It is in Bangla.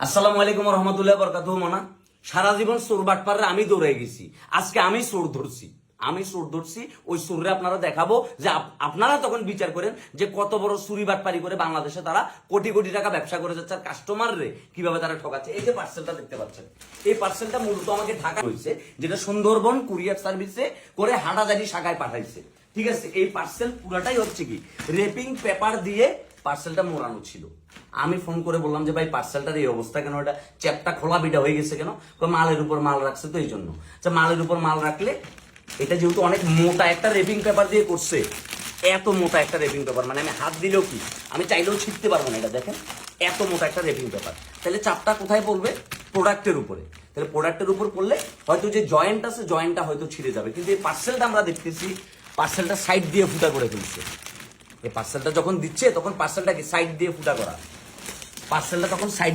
আসসালামু আলাইকুম রহমতুল্লাহ বরকাতুহু। মনা সারা জীবন চোর বাটপারে আমি দৌড়াই গেছি, আজকে আমি চোর ধরছি। ওই চোররে আপনারা দেখাবো যে আপনারা তখন বিচার করেন যে কত বড় চুরি বাটপারি করে বাংলাদেশে তারা কোটি কোটি টাকা ব্যবসা করে যাচ্ছে, আর কাস্টমার রে কিভাবে তারা ঠকাচ্ছে। এই যে পার্সেলটা দেখতে পাচ্ছেন, এই পার্সেলটা মূলত আমাকে ঢাকা হয়েছে, যেটা সুন্দরবন কুরিয়ার সার্ভিসে করে হাটাজারি শাখায় পাঠাইছে। ঠিক আছে, এই পার্সেল পুরাটাই হচ্ছে কি রেপিং পেপার দিয়ে পার্সেলটা মোড়ানো ছিল। আমি ফোন করে বললাম যে ভাই পার্সেলটার এই অবস্থা কেন, এটা চ্যাপটা খোলা বিটা হয়ে গেছে কেন? মালের উপর মাল রাখছে তো এই জন্য। আচ্ছা, মালের উপর মাল রাখলে এটা যেহেতু অনেক মোটা একটা রেপিং পেপার দিয়ে করছে, এত মোটা একটা রেপিং পেপার, মানে আমি হাত দিলেও কি আমি চাইলেও ছিটতে পারবো না। এটা দেখেন, এত মোটা একটা রেপিং পেপার, তাহলে চাপটা কোথায় পড়বে? প্রোডাক্টের উপরে। তাহলে প্রোডাক্টের উপর পড়লে হয়তো যে জয়েন্ট আছে জয়েন্টটা হয়তো ছিঁড়ে যাবে, কিন্তু এই পার্সেলটা আমরা দেখতেছি পার্সেলটা সাইড দিয়ে ফুটা করে ফেলছে। এই পার্সেলটা যখন দিচ্ছে তখন পার্সেলটাকে সাইড দিয়ে ফুটা করা, পার্সেলটা তখন সাইড